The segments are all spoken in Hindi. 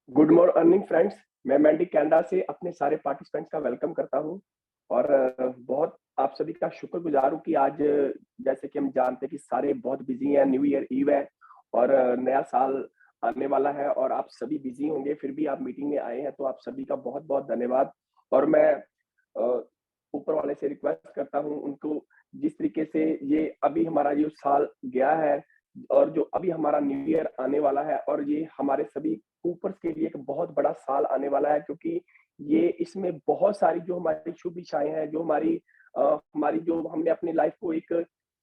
Good morning friends. मैं मैंडी कनाडा से अपने सारे पार्टिसिपेंट्स का वेलकम करता हूं और बहुत आप सभी का शुक्रगुजार हूं कि आज जैसे कि हम जानते हैं कि सारे बहुत बिजी हैं, न्यू ईयर ईव है और नया साल आने वाला है और आप सभी बिजी होंगे, फिर भी आप मीटिंग में आए हैं तो आप सभी का बहुत बहुत धन्यवाद। और मैं ऊपर वाले से रिक्वेस्ट करता हूं उनको, जिस तरीके से ये अभी हमारा जो साल गया है और जो अभी हमारा न्यू ईयर आने वाला है और ये हमारे सभी कूपर्स के लिए एक बहुत बड़ा साल आने वाला है, क्योंकि ये इसमें बहुत सारी जो हमारी शुभ इच्छाएं हैं, जो हमारी जो हमने अपनी लाइफ को एक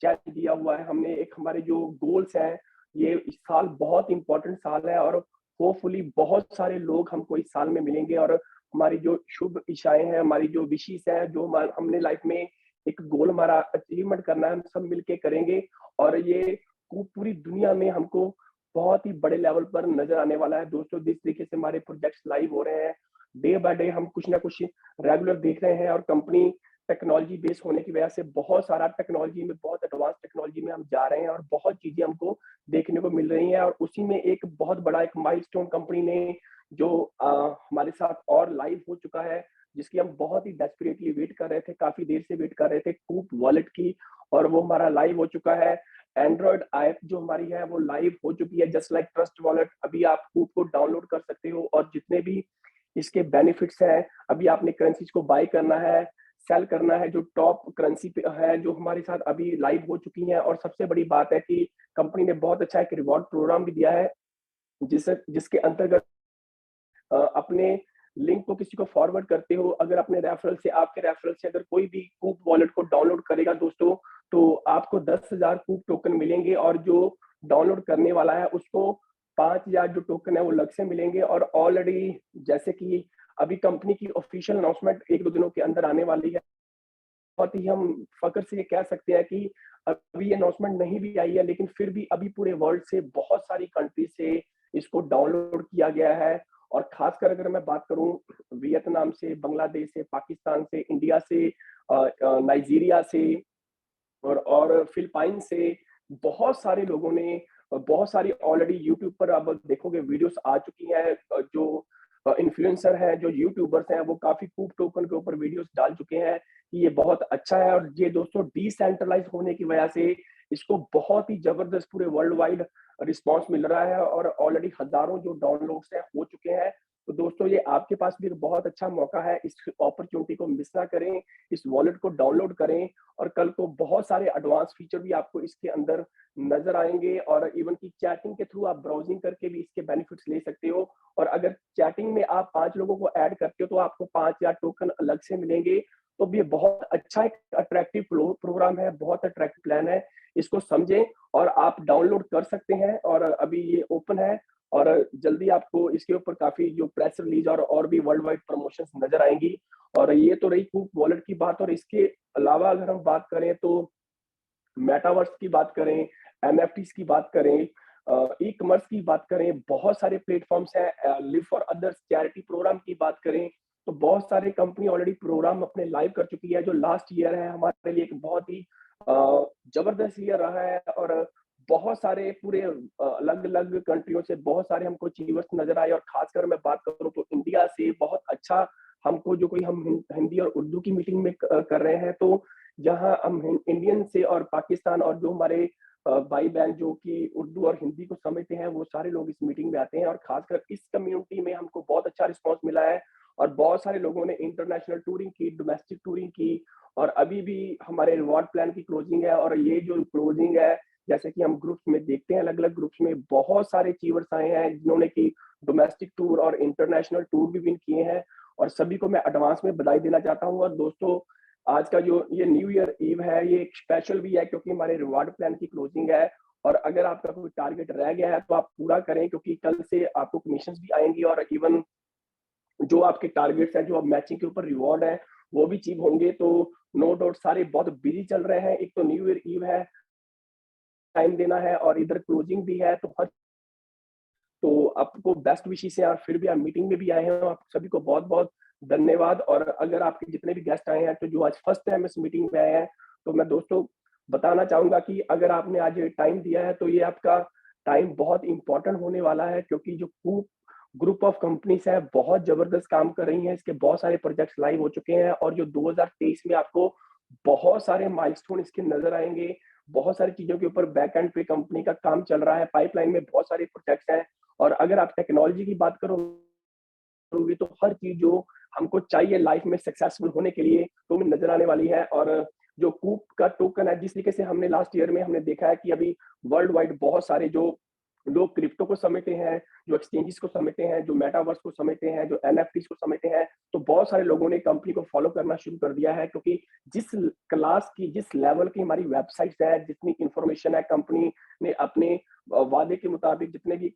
चैलेंज दिया हुआ है, हमने एक हमारे जो गोल्स हैं, ये इस साल बहुत इंपॉर्टेंट साल है और होपफुली बहुत सारे लोग हमको इस साल में मिलेंगे और हमारी जो शुभ इच्छाएं हैं, हमारी जो विशेष है, जो हमने लाइफ में एक गोल हमारा अचीवमेंट करना है, हम सब मिलके करेंगे और ये पूरी दुनिया में हमको बहुत ही बड़े लेवल पर नजर आने वाला है। दोस्तों, जिस तरीके से हमारे प्रोजेक्ट्स लाइव हो रहे हैं, डे बाय डे हम कुछ ना कुछ रेगुलर देख रहे हैं और कंपनी टेक्नोलॉजी बेस होने की वजह से बहुत सारा टेक्नोलॉजी में, बहुत एडवांस टेक्नोलॉजी में हम जा रहे हैं और बहुत चीजें हमको देखने को मिल रही हैं और उसी में एक बहुत बड़ा एक माइलस्टोन कंपनी ने जो हमारे साथ और लाइव हो चुका है, जिसकी हम बहुत ही डेस्परेटली वेट कर रहे थे, काफी देर से वेट कर रहे थे, कूप वॉलेट की, और वो हमारा लाइव हो चुका है। एंड्रॉइड ऐप जो हमारी है वो लाइव हो चुकी है, जस्ट लाइक ट्रस्ट वॉलेट। अभी आप कूप को डाउनलोड कर सकते हो और जितने भी इसके बेनिफिट्स हैं, अभी आपने करेंसीज को बाय करना है, सेल करना है, जो टॉप करेंसी पे है जो हमारे साथ अभी लाइव हो चुकी है। और सबसे बड़ी बात है कि कंपनी ने बहुत अच्छा एक रिवॉर्ड प्रोग्राम भी दिया है, जिसके अंतर्गत अपने लिंक को किसी को फॉरवर्ड करते हो, अगर अपने रेफरल से, आपके रेफरल से अगर कोई भी कूप वॉलेट को डाउनलोड करेगा दोस्तों, तो आपको 10,000 कूप टोकन मिलेंगे और जो डाउनलोड करने वाला है उसको 5,000 जो टोकन है वो अलग से मिलेंगे। और ऑलरेडी जैसे कि अभी कंपनी की ऑफिशियल अनाउंसमेंट 1-2 दिनों के अंदर आने वाली है, बहुत ही हम फक्र से ये कह सकते हैं कि अभी ये अनाउंसमेंट नहीं भी आई है, लेकिन फिर भी अभी पूरे वर्ल्ड से बहुत सारी कंट्री से इसको डाउनलोड किया गया है। और खासकर अगर मैं बात करूं वियतनाम से, बांग्लादेश से, पाकिस्तान से, इंडिया से, नाइजीरिया से और फिलिपाइन से बहुत सारे लोगों ने, बहुत सारी ऑलरेडी यूट्यूब पर अब देखोगे वीडियोस आ चुकी हैं, जो इन्फ्लुएंसर हैं, जो यूट्यूबर्स हैं, वो काफी कूप टोकन के ऊपर वीडियोस डाल चुके हैं कि ये बहुत अच्छा है। और ये दोस्तों डिसेंट्रलाइज होने की वजह से इसको बहुत ही जबरदस्त पूरे वर्ल्ड वाइड रिस्पॉन्स मिल रहा है और ऑलरेडी हजारों जो डाउनलोड्स हैं हो चुके हैं। तो दोस्तों, ये आपके पास भी एक बहुत अच्छा मौका है, इस अपॉर्चुनिटी को मिस ना करें, इस वॉलेट को डाउनलोड करें और कल को बहुत सारे एडवांस फीचर भी आपको इसके अंदर नजर आएंगे और इवन की चैटिंग के थ्रू आप ब्राउजिंग करके भी इसके बेनिफिट्स ले सकते हो। और अगर चैटिंग में आप 5 लोगों को ऐड करते हो तो आपको 5,000 टोकन अलग से मिलेंगे। तो ये बहुत अच्छा एक अट्रैक्टिव प्रोग्राम है, बहुत अट्रैक्टिव प्लान है, इसको समझें और आप डाउनलोड कर सकते हैं। और अभी ये ओपन है और जल्दी आपको इसके ऊपर काफी जो प्रेस रिलीज और भी वर्ल्ड वाइड प्रमोशंस नजर आएंगी। और ये तो रही कूप वॉलेट की बात, और इसके अलावा अगर हम बात करें तो मेटावर्स की बात करें, एनएफटीज की बात करें, ई कॉमर्स की बात करें, बहुत सारे प्लेटफॉर्म्स हैं, live for others charity program की बात करें, तो बहुत सारे कंपनी ऑलरेडी प्रोग्राम अपने लाइव कर चुकी है। जो लास्ट ईयर है हमारे लिए एक बहुत ही जबरदस्त ईयर रहा है और बहुत सारे पूरे अलग अलग कंट्रियों से बहुत सारे हमको अचीवर्स नजर आए। और खासकर मैं बात करूं तो इंडिया से बहुत अच्छा हमको, जो कोई हम हिंदी और उर्दू की मीटिंग में कर रहे हैं, तो जहां हम इंडियन से और पाकिस्तान और जो हमारे भाई बहन जो कि उर्दू और हिंदी को समझते हैं, वो सारे लोग इस मीटिंग में आते हैं। और खासकर इस कम्युनिटी में हमको बहुत अच्छा रिस्पांस मिला है और बहुत सारे लोगों ने इंटरनेशनल टूरिंग की, डोमेस्टिक टूरिंग की और अभी भी हमारे रिवॉर्ड प्लान की क्लोजिंग है। और ये जो क्लोजिंग है, जैसे कि हम ग्रुप्स में देखते हैं, अलग अलग ग्रुप्स में बहुत सारे अचीवर्स आए हैं जिन्होंने की डोमेस्टिक टूर और इंटरनेशनल टूर भी विन किए हैं और सभी को मैं एडवांस में बधाई देना चाहता हूँ। और दोस्तों, आज का जो ये न्यू ईयर ईव है, ये एक स्पेशल भी है क्योंकि हमारे रिवार्ड प्लान की क्लोजिंग है। और अगर आपका कोई टारगेट रह गया है तो आप पूरा करें, क्योंकि कल से आपको कमीशंस भी आएंगी और इवन जो आपके टारगेट्स हैं, जो अब मैचिंग के ऊपर रिवॉर्ड है, वो भी अचीव होंगे। तो नो डाउट सारे बहुत बिजी चल रहे हैं, एक तो न्यू ईयर ईव है, टाइम देना है और इधर क्लोजिंग भी है, तो हर, तो आपको बेस्ट विशेस हैं और फिर भी आप मीटिंग में भी आए हैं, आप सभी को बहुत बहुत धन्यवाद। और अगर आपके जितने भी गेस्ट आए हैं, तो जो आज फर्स्ट टाइम इस मीटिंग में आए हैं, तो मैं दोस्तों बताना चाहूंगा कि अगर आपने आज टाइम दिया है तो ये आपका टाइम बहुत इंपॉर्टेंट होने वाला है, क्योंकि जो कूप ग्रुप ऑफ कंपनीज है, बहुत जबरदस्त काम कर रही हैं, इसके बहुत सारे प्रोजेक्ट्स लाइव हो चुके हैं और जो 2023 में आपको बहुत सारे माइलस्टोन इसके नज़र आएँगे, बहुत सारी चीज़ों के ऊपर बैक एंड पे कंपनी का काम चल रहा है, पाइपलाइन में बहुत सारे प्रोजेक्ट्स हैं और अगर आप टेक्नोलॉजी की बात करोगे तो हर चीज़ जो हमको चाहिए लाइफ में सक्सेसफुल होने के लिए, तो हमें नज़र आने वाली है और जो कूप का टोकन है, जिस तरीके से हमने लास्ट ईयर में हमने देखा है कि अभी वर्ल्ड वाइड बहुत सारे जो लोग क्रिप्टो को समेटे हैं, जो एक्सचेंजेस को समेटे हैं, जो मेटावर्स को समेटे हैं, जो एनएफटीज़ को समेटे हैं, तो बहुत सारे लोगों ने कंपनी को फॉलो करना शुरू कर दिया है क्योंकि जिस क्लास की, जिस लेवल की हमारी वेबसाइट्स हैं, जितनी इंफॉर्मेशन है, कंपनी ने अपने वादे के मुताबिक जितने भी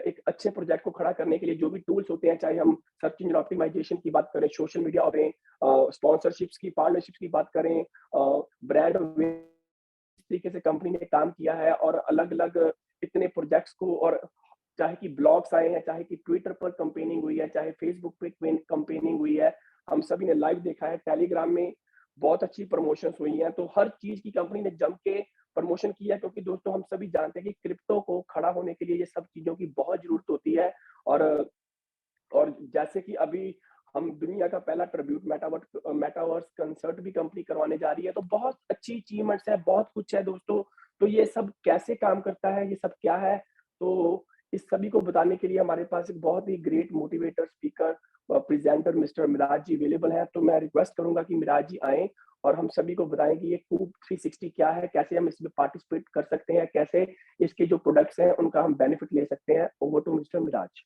एक अच्छे प्रोजेक्ट को खड़ा करने के लिए जो भी टूल्स होते हैं, चाहे हम सर्च इंजन ऑप्टिमाइजेशन की बात करें, सोशल मीडिया करें, स्पॉन्सरशिप्स की, पार्टनरशिप्स की बात करें, ब्रांड तरीके से कंपनी ने काम किया है और अलग-अलग इतने प्रोजेक्ट्स को और चाहे कि ब्लॉग्स आए हैं, चाहे कि ट्विटर पर कैंपेनिंग हुई है, चाहे फेसबुक पे कैंपेनिंग हुई है, हम सभी ने लाइव देखा है, टेलीग्राम में बहुत अच्छी प्रमोशंस हुई हैं, तो हर चीज़ की कंपनी ने जम के प्रमोशन किया क्योंकि दोस्तों हम सभी जानते हैं कि क्रिप्टो को खड़ा होने के लिए ये सब चीज़ों की बहुत ज़रूरत होती है और जैसे कि अभी हम दुनिया का पहला ट्रिब्यूट मेटावर्स कंसर्ट भी कंपनी करवाने जा रही है, तो बहुत अच्छी अचीवमेंट्स है, बहुत कुछ है दोस्तों। तो ये सब कैसे काम करता है, ये सब क्या है? तो इस सभी को बताने के लिए हमारे पास एक बहुत ही great motivator, speaker presenter mister Miraj ji available हैं, तो मैं रिक्वेस्ट करूँगा कि मिराज जी आएँ और हम सभी को बताएँ कि ये कूब 360 क्या है? कैसे हम इसमें पार्टिसिपेट कर सकते हैं? कैसे इसके जो प्रोडक्ट्स हैं, उनका हम बेनिफिट ले सकते हैं? Over to mister Miraj.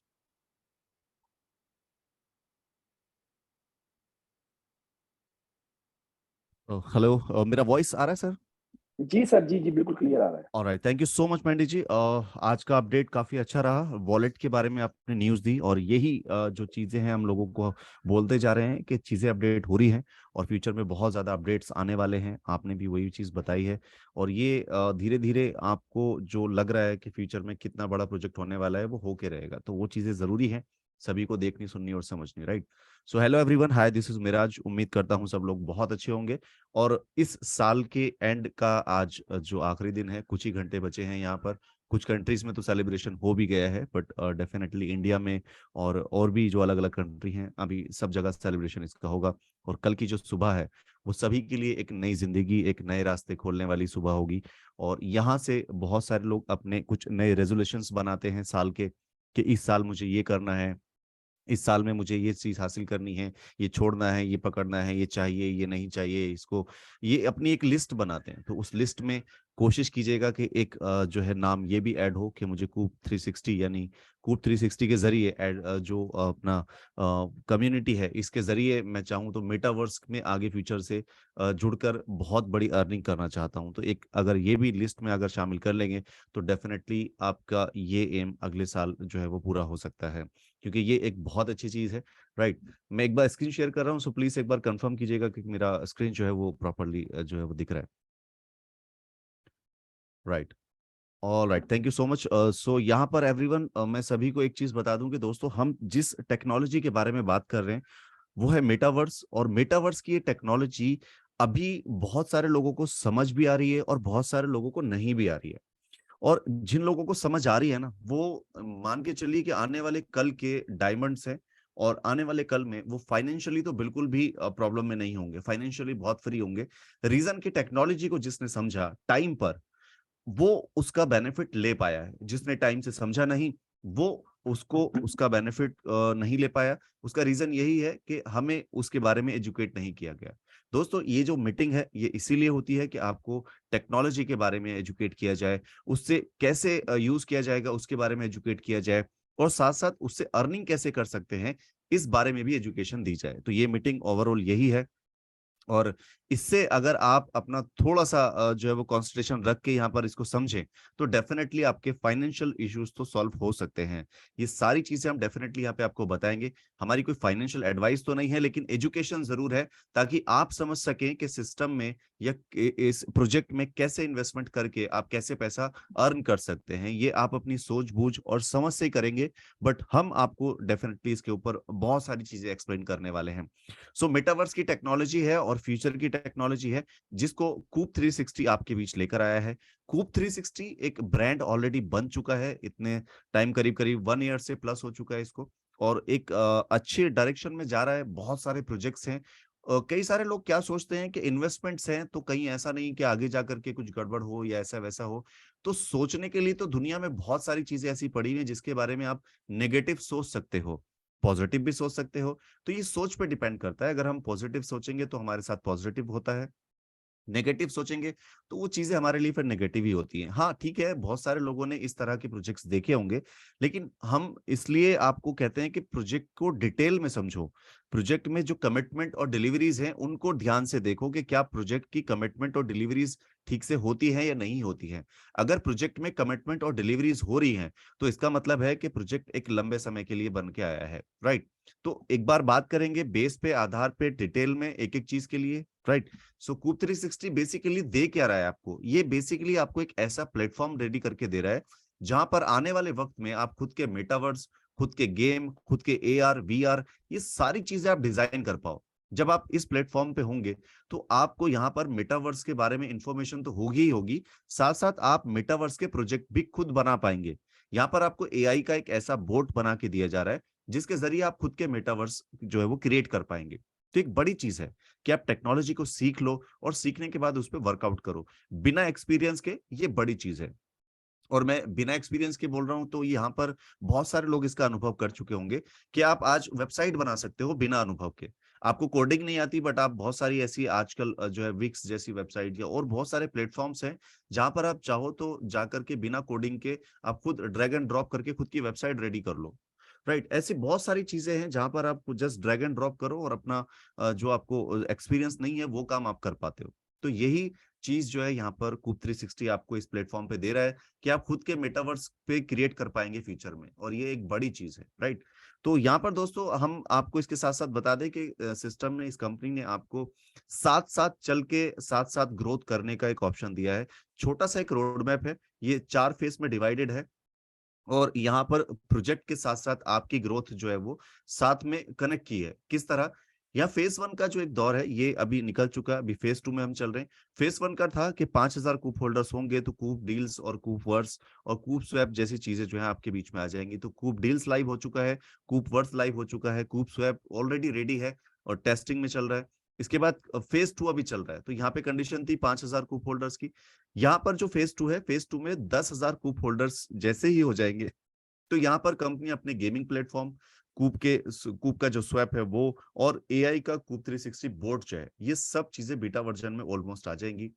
Hello, मेरा वॉइस आ रहा है सर? जी सर, जी, जी, बिल्कुल क्लियर आ रहा है। Alright, thank you so much Mandy ji. आज का अपडेट काफ़ी अच्छा रहा। वॉलेट के बारे में आपने न्यूज़ दी और यही जो चीज़ें हैं हम लोगों को बोलते जा रहे हैं कि चीज़ें अपडेट हो रही हैं और फ्यूचर में बहुत ज़्यादा अपडेट्स आने वाले हैं। आपने भी वही चीज़ बताई है और ये धीरे-धीरे आपको जो लग रहा है कि फ्यूचर में कितना बड़ा प्रोजेक्ट होने वाला है, वो हो के रहेगा। तो वो चीज़ें ज़रूरी हैं, सभी को देखनी, सुननी और समझनी, right? So hello everyone, hi, this is Miraj. उम्मीद करता हूँ सब लोग बहुत अच्छे होंगे। और इस साल के एंड का आज जो आखिरी दिन है, कुछ ही घंटे बचे हैं यहाँ पर। कुछ कंट्रीज में तो सेलिब्रेशन हो भी गया है, बट डेफिनेटली इंडिया में और भी जो अलग अलग कंट्री हैं, अभी सब जगह सेलिब्रेशन इसका होगा। और कल की जो सुबह है, वो सभी के लिए एक नई जिंदगी, एक नए रास्ते खोलने वाली सुबह होगी। और यहाँ से बहुत सारे लोग अपने कुछ नए रेजोल्यूशंस बनाते हैं साल के, कि इस साल मुझे ये करना है, इस साल में मुझे ये चीज़ हासिल करनी है, ये छोड़ना है, ये पकड़ना है, ये चाहिए, ये नहीं चाहिए, इसको, ये अपनी एक लिस्ट बनाते हैं। तो उस लिस्ट में कोशिश कीजिएगा कि एक जो है नाम ये भी ऐड हो कि मुझे कूप 360, यानी कूप 360 के ज़रिए जो अपना कम्युनिटी है, इसके ज़रिए मैं चाहूँ तो मेटावर्स में आगे फ्यूचर से जुड़कर बहुत बड़ी अर्निंग करना चाहता हूँ। तो एक अगर ये भी लिस्ट में अगर शामिल कर लेंगे, तो डेफ़िनेटली आपका ये एम अगले साल जो है वो पूरा हो सकता है। क्योंकि ये एक बहुत अच्छी चीज़ है, राइट? मैं एक बार स्क्रीन शेयर कर रहा हूँ, सो प्लीज़ एक बार कंफर्म कीजिएगा कि मेरा स्क्रीन जो है वो प्रॉपर्ली जो है वो दिख रहा है, right? Alright, thank you so much. So यहाँ पर एवरीवन, मैं सभी को एक चीज़ बता दूँ कि दोस्तों, हम जिस टेक्नोलॉजी के बारे में बात कर रहे हैं, वो है मेटावर्स। और मेटावर्स की ये टेक्नोलॉजी अभी बहुत सारे लोगों को समझ भी आ रही है और बहुत सारे लोगों को नहीं भी आ रही है। और जिन लोगों को समझ आ रही है ना, वो मान के चलिए कि आने वाले कल के डायमंड्स हैं और आने वाले कल में वो फाइनेंशियली तो बिल्कुल भी प्रॉब्लम में नहीं होंगे, फाइनेंशियली बहुत फ्री होंगे। रीजन की टेक्नोलॉजी को जिसने समझा टाइम पर, वो उसका बेनिफिट ले पाया है। जिसने टाइम से समझा नहीं, वो उसको उसका बेनिफिट नहीं ले पाया। उसका रीजन यही है कि हमें उसके बारे में एजुकेट नहीं किया गया। दोस्तों, ये जो मीटिंग है, ये इसीलिए होती है कि आपको टेक्नोलॉजी के बारे में एजुकेट किया जाए, उससे कैसे यूज किया जाएगा उसके बारे में एजुकेट किया जाए, और साथ साथ उससे अर्निंग कैसे कर सकते हैं, इस बारे में भी एजुकेशन दी जाए। तो ये मीटिंग ओवरऑल यही है। और इससे अगर आप अपना थोड़ा-सा जो है वो कंसंट्रेशन रख के यहाँ पर इसको समझें, तो डेफिनिटली आपके फाइनेंशियल इश्यूज तो सॉल्व हो सकते हैं। ये सारी चीज़ें हम डेफिनिटली यहाँ पे आपको बताएँगे। हमारी कोई फाइनेंशियल एडवाइस तो नहीं है, लेकिन एजुकेशन ज़रूर है, ताकि आप समझ सकें कि सिस्टम में या इस प्रोजेक्ट में कैसे इन्वेस्टमेंट करके आप कैसे पैसा अर्न कर सकते हैं। ये आप अपनी सूझबूझ और समझ से करेंगे, बट हम आपको डेफिनिटली इसके ऊपर बहुत सारी चीज़ें एक्सप्लेन करने वाले हैं। सो मेटावर्स की टेक्नोलॉजी है और फ्यूचर की टेक्नोलॉजी है जिसको कूप 360 आपके बीच लेकर आया है। कूप 360 एक ब्रांड ऑलरेडी बन चुका है, इतने टाइम करीब करीब 1 ईयर से प्लस हो चुका है इसको, और एक अच्छे डायरेक्शन में जा रहा है। बहुत सारे प्रोजेक्ट्स हैं। कई सारे लोग क्या सोचते हैं कि इन्वेस्टमेंट्स हैं तो कहीं ऐसा नहीं कि आगे जाकर के कुछ गड़बड़ हो या ऐसा वैसा हो। तो सोचने के लिए तो दुनिया में बहुत सारी चीजें ऐसी पड़ी हुई हैं जिसके बारे में आप नेगेटिव सोच सकते हो, पॉजिटिव भी सोच सकते हो। तो ये सोच पे डिपेंड करता है। अगर हम पॉजिटिव सोचेंगे तो हमारे साथ पॉजिटिव होता है, नेगेटिव सोचेंगे तो वो चीजें हमारे लिए फिर नेगेटिव ही होती हैं। हाँ ठीक है, बहुत सारे लोगों ने इस तरह के प्रोजेक्ट्स देखे होंगे, लेकिन हम इसलिए आपको कहते हैं कि प्रोजेक्ट को डिटेल में समझो। प्रोजेक्ट में जो कमिटमेंट और डिलीवरीज हैं उनको ध्यान से देखो कि क्या प्रोजेक्ट की कमिटमेंट और डिलीवरीज ठीक से होती है या नहीं होती है। अगर प्रोजेक्ट में कमिटमेंट और डिलीवरीज हो रही हैं तो इसका मतलब है कि प्रोजेक्ट एक लंबे समय के लिए बन के आया है, राइट। तो एक बार बात करेंगे बेस पे, आधार पे, डिटेल में, एक एक चीज के लिए, right. So coop 360 basically they क्या रहा है आपको? ये बेसिकली आपको एक ऐसा प्लेटफॉर्म रेडी करके दे रहा है जहां पर आने वाले वक्त में आप खुद के मेटावर्स, खुद के गेम, खुद के AR VR, ये सारी चीजें आप डिजाइन कर पाओ। जब आप इस प्लेटफॉर्म पे होंगे तो आपको यहाँ पर मेटावर्स के बारे में इंफॉर्मेशन तो होगी ही होगी, साथ साथ आप मेटावर्स के प्रोजेक्ट भी खुद बना पाएंगे। यहाँ पर आपको AI का एक ऐसा बोट बना के दिया जा रहा है जिसके जरिए आप खुद के मेटावर्स जो है वो क्रिएट कर पाएंगे। तो एक बड़ी चीज है कि आप टेक्नोलॉजी को सीख लो और सीखने के बाद उस पर वर्कआउट करो बिना एक्सपीरियंस के। ये बड़ी चीज है। और मैं बिना एक्सपीरियंस के बोल रहा हूं तो यहाँ पर बहुत सारे लोग इसका अनुभव कर चुके होंगे कि आप आज वेबसाइट बना सकते हो बिना अनुभव के। आपको कोडिंग नहीं आती बट आप बहुत सारी ऐसी आजकल जो है विक्स जैसी वेबसाइट या और बहुत सारे प्लेटफॉर्म्स हैं जहां पर आप चाहो तो जाकर के बिना कोडिंग के आप खुद ड्रैग एंड ड्रॉप करके खुद की वेबसाइट रेडी कर लो, राइट। ऐसी बहुत सारी चीजें हैं जहां पर आप जस्ट ड्रैग एंड ड्रॉप करो और अपना जो आपको एक्सपीरियंस नहीं है वो काम आप कर पाते हो। तो यही चीज जो है यहाँ पर कूप 360 आपको इस प्लेटफॉर्म पे दे रहा है कि आप खुद के मेटावर्स पे क्रिएट कर पाएंगे फ्यूचर में, और ये एक बड़ी चीज है, राइट। तो यहाँ पर दोस्तों हम आपको इसके साथ साथ बता दें कि सिस्टम ने, इस कंपनी ने आपको साथ साथ चल के साथ साथ ग्रोथ करने का एक ऑप्शन दिया है। छोटा सा एक रोड मैप है, ये 4 फेज में डिवाइडेड है, और यहाँ पर प्रोजेक्ट के साथ साथ आपकी ग्रोथ जो है वो साथ में कनेक्ट की है। किस तरह? यहाँ फेज 1 का जो एक दौर है ये अभी निकल चुका है, अभी फेज 2 में हम चल रहे हैं। फेज 1 का था कि 5,000 कूप होल्डर्स होंगे तो कूप डील्स और कूप वर्स और कूप स्वैप जैसी चीजें जो है आपके बीच में आ जाएंगी। तो कूप डील्स लाइव हो चुका है, कूप वर्स लाइव हो चुका है, कूप स्वैप ऑलरेडी रेडी है और टेस्टिंग में चल रहा है। इसके बाद फेज 2 अभी चल रहा है। तो यहाँ पे कंडीशन थी 5,000 कूप होल्डर्स की। यहाँ पर जो फेज 2 है, फेज 2 में 10,000 कूप होल्डर्स जैसे ही हो जाएंगे तो यहाँ पर कंपनी अपने गेमिंग प्लेटफॉर्म कूप का जो स्वैप है वो, और AI का कूप 360 बोर्ड जो है, ये सब चीजें बीटा वर्जन में ऑलमोस्ट आ जाएंगी।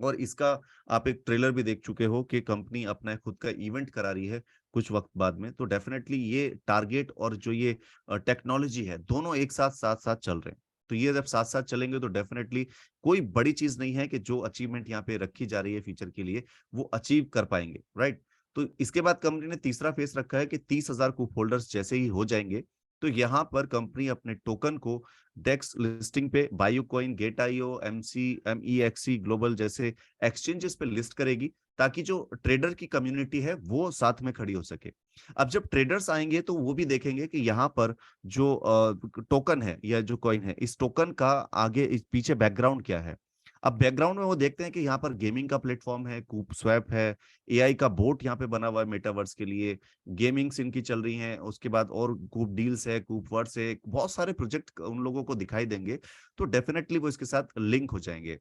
और इसका आप एक ट्रेलर भी देख चुके हो कि कंपनी अपना खुद का इवेंट करा रही है कुछ वक्त बाद में। तो डेफिनेटली ये टारगेट और जो ये टेक्नोलॉजी है दोनों एक साथ साथ साथ चल रहे हैं। तो ये जब साथ साथ चलेंगे तो डेफिनेटली कोई बड़ी चीज नहीं है कि जो अचीवमेंट यहाँ पे रखी जा रही है फ्यूचर के लिए वो अचीव कर पाएंगे, राइट। तो इसके बाद कंपनी ने तीसरा फेस रखा है कि 30,000 कूप होल्डर्स जैसे ही हो जाएंगे तो यहाँ पर कंपनी अपने टोकन को डेक्स लिस्टिंग पे बायोकॉइन, गेट आईओ, MEXC ग्लोबल जैसे एक्सचेंजेस पे लिस्ट करेगी, ताकि जो ट्रेडर की कम्युनिटी है वो साथ में खड़ी हो सके। अब जब ट्रेडर्स आएंगे तो वो भी देखेंगे कि यहाँ पर जो टोकन है या जो कॉइन है, इस टोकन का आगे इस पीछे बैकग्राउंड क्या है। अब बैकग्राउंड में वो देखते हैं कि यहाँ पर गेमिंग का प्लेटफॉर्म है, कूप स्वैप है, AI का बोट यहाँ पे बना हुआ है मेटावर्स के लिए, गेमिंग्स इनकी चल रही हैं, उसके बाद और कूप डील्स है, कूप वर्स है, बहुत सारे प्रोजेक्ट उन लोगों को दिखाई देंगे। तो डेफिनेटली वो इसके साथ लिंक हो जाएंगे,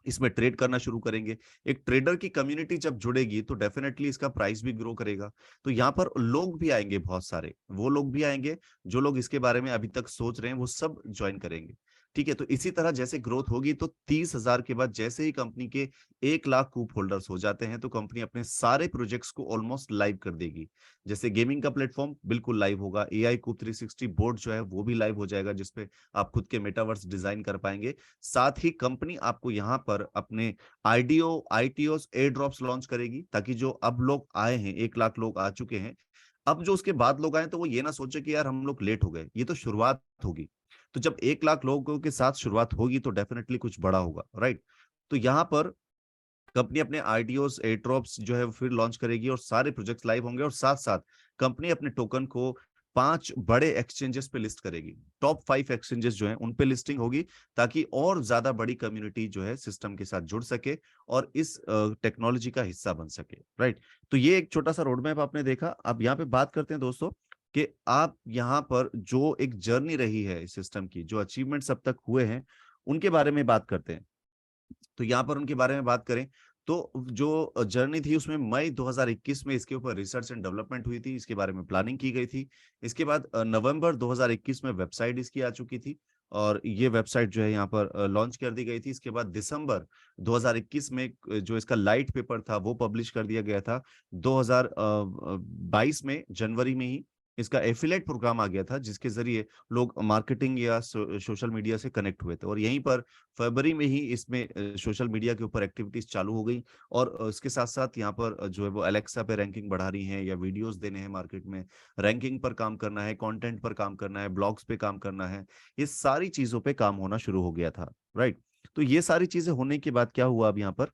इसमें ट्रेड करना शुरू करेंगे। एक ट्रेडर की कम्युनिटी जब जुड़ेगी तो डेफिनेटली इसका प्राइस भी ग्रो करेगा। तो यहाँ पर लोग भी आएंगे, बहुत सारे वो लोग भी आएंगे जो लोग इसके बारे में अभी तक सोच रहे हैं, वो सब ज्वाइन करेंगे। ठीक है, तो इसी तरह जैसे ग्रोथ होगी तो 30,000 के बाद जैसे ही कंपनी के 1 लाख कूप होल्डर्स हो जाते हैं तो कंपनी अपने सारे प्रोजेक्ट्स को ऑलमोस्ट लाइव कर देगी। जैसे गेमिंग का प्लेटफॉर्म बिल्कुल लाइव होगा, AI कूप 360 बोर्ड जो है वो भी लाइव हो जाएगा जिसपे आप खुद के मेटावर्स डिजाइन कर पाएंगे। साथ ही कंपनी आपको यहाँ पर अपने ITOs एयर ड्रॉप्स लॉन्च करेगी, ताकि जो अब लोग आए हैं, 1 लाख लोग आ चुके हैं, अब जो उसके बाद लोग आए तो वो ये ना सोचे कि यार हम लोग लेट हो गए, ये तो शुरुआत होगी। तो जब 1 लाख लोगों के साथ शुरुआत होगी तो डेफिनेटली कुछ बड़ा होगा, राइट। तो यहाँ पर कंपनी अपने ITOs एयर ड्रॉप्स जो है फिर लॉन्च करेगी और सारे प्रोजेक्ट्स लाइव होंगे, और साथ साथ कंपनी अपने टोकन को 5 बड़े एक्सचेंजेस पे लिस्ट करेगी। टॉप 5 एक्सचेंजेस जो हैं उन पे लिस्टिंग होगी, ताकि और ज्यादा बड़ी कम्युनिटी जो है सिस्टम के साथ जुड़ सके और इस टेक्नोलॉजी का हिस्सा बन सके, राइट। तो ये एक छोटा सा रोड मैप आपने देखा। अब यहाँ पे बात करते हैं दोस्तों कि आप यहाँ पर जो एक जर्नी रही है इस सिस्टम की, जो अचीवमेंट्स अब तक हुए हैं, उनके बारे में बात करते हैं। तो यहाँ पर उनके बारे में बात करें तो जो जर्नी थी उसमें मई 2021 में इसके ऊपर रिसर्च एंड डेवलपमेंट हुई थी, इसके बारे में प्लानिंग की गई थी। इसके बाद नवंबर 2021 में वेबसाइट इसकी आ चुकी थी और ये वेबसाइट जो है यहाँ पर लॉन्च कर दी गई थी। इसके बाद दिसंबर 2021 में जो इसका लाइट पेपर था वो पब्लिश कर दिया गया था। 2022 में जनवरी में ही इसका एफिलेट प्रोग्राम आ गया था, जिसके जरिए लोग मार्केटिंग या सोशल मीडिया से कनेक्ट हुए थे। और यहीं पर फरवरी में ही इसमें सोशल मीडिया के ऊपर एक्टिविटीज चालू हो गई और इसके साथ साथ यहाँ पर जो है वो अलेक्सा पे रैंकिंग बढ़ा रही है या वीडियोस देने हैं मार्केट में, रैंकिंग पर काम करना है, कंटेंट पर काम करना है, ब्लॉग्स पे काम करना है, ये सारी चीजों पे काम होना शुरू हो गया था, राइट। तो ये सारी चीजें होने के बाद क्या हुआ अब यहाँ पर